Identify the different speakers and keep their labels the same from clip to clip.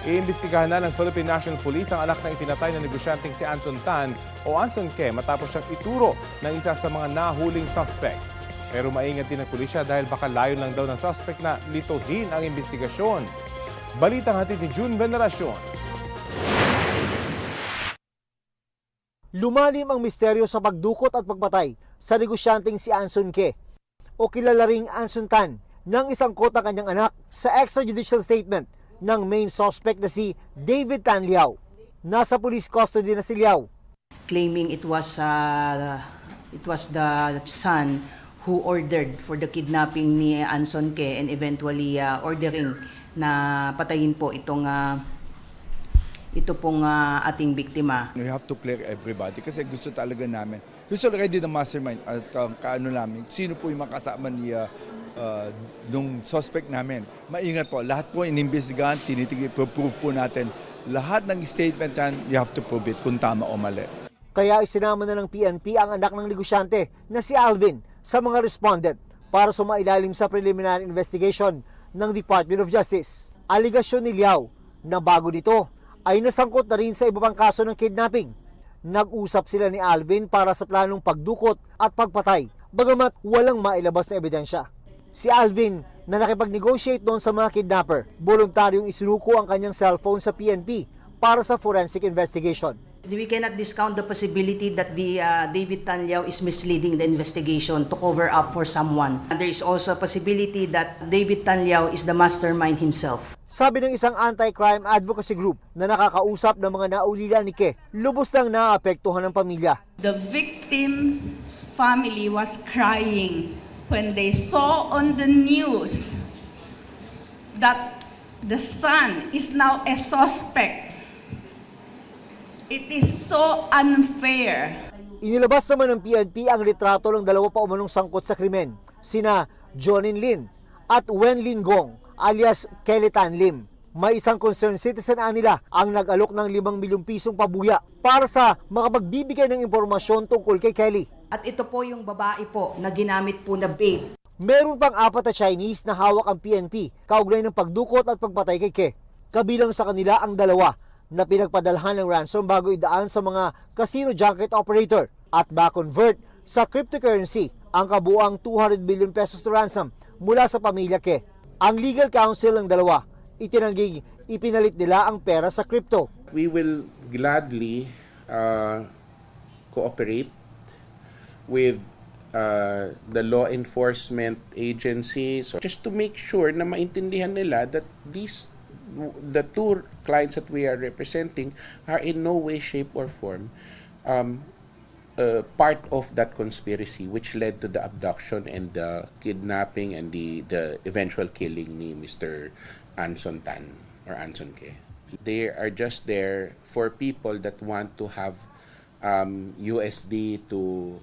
Speaker 1: Iimbestigahan na ng Philippine National Police ang anak ng ipinatay na negosyanteng si Anson Tan o Anson Ke matapos siyang ituro ng isa sa mga nahuling suspect. Pero maingat din ang pulisya dahil baka layon lang daw ng suspect na lituhin ang imbestigasyon. Balitang hatid ni June Veneracion.
Speaker 2: Lumalim ang misteryo sa pagdukot at pagpatay sa negosyanteng si Anson Ke o kilala ring Anson Tan ng isang kota kanyang anak sa extrajudicial statement ng main suspect na si David Tan Liao. Nasa police custody na si Liao.
Speaker 3: Claiming it was the son who ordered for the kidnapping ni Anson Ke and eventually ordering na patayin po ito pong ating biktima.
Speaker 4: We have to clear everybody kasi gusto talaga namin. Gusto already the mastermind at kaano namin, sino po yung makasama ni nung suspect namin. Maingat po, lahat po inimbestigahan, prove po natin. Lahat ng statement yan, you have to prove it kung tama o mali.
Speaker 2: Kaya isinama na ng PNP ang anak ng negosyante na si Alvin sa mga respondent para sumailalim sa preliminary investigation ng Department of Justice. Aligasyon ni Liao na bago nito ay nasangkot na rin sa iba pang kaso ng kidnapping. Nag-usap sila ni Alvin para sa planong pagdukot at pagpatay, bagamat walang mailabas na ebidensya. Si Alvin na nakipag-negotiate doon sa mga kidnapper, voluntaryong isinuko ang kanyang cellphone sa PNP para sa forensic investigation.
Speaker 3: We cannot discount the possibility that David Tan Liao is misleading the investigation to cover up for someone. And there is also a possibility that David Tan Liao is the mastermind himself.
Speaker 2: Sabi ng isang anti-crime advocacy group na nakakausap ng mga naulila ni Ke, lubos lang naapektuhan ng pamilya.
Speaker 5: The victim's family was crying when they saw on the news that the son is now a suspect. It is so unfair.
Speaker 2: Inilabas naman ng PNP ang litrato ng dalawa pa umanong sangkot sa krimen, sina Jonin Lin at Wen Lin Gong alias Kelly Tan Lim. May isang concerned citizen nila ang nag-alok ng 5 milyong pisong pabuya para sa makapagbibigay ng impormasyon tungkol kay Kelly.
Speaker 3: At ito po yung babae po na ginamit po na babe.
Speaker 2: Meron pang 4 na Chinese na hawak ang PNP kaugnay ng pagdukot at pagpatay kay Ke. Kabilang sa kanila ang 2 na pinagpadalhan ng ransom bago idaan sa mga casino junket operator at ma-convert sa cryptocurrency ang kabuang 200 billion pesos to ransom mula sa pamilya Ke. Ang legal counsel ng 2, itinangging ipinalit nila ang pera sa crypto.
Speaker 6: We will gladly cooperate with the law enforcement agencies just to make sure na maintindihan nila that the 2 clients that we are representing are in no way, shape, or form part of that conspiracy which led to the abduction and the kidnapping and the eventual killing ni Mr. Anson Tan or Anson Ke. They are just there for people that want to have USD to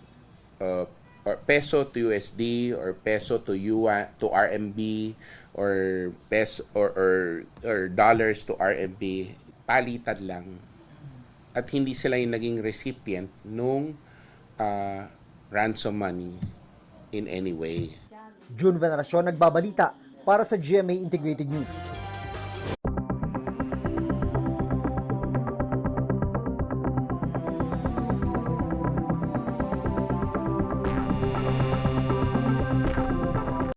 Speaker 6: or peso to USD or peso to yuan to RMB or peso or dollars to RMB, palitan lang. At hindi sila yung naging recipient nung ransom money in any way.
Speaker 2: June Veneracion nagbabalita para sa GMA Integrated News.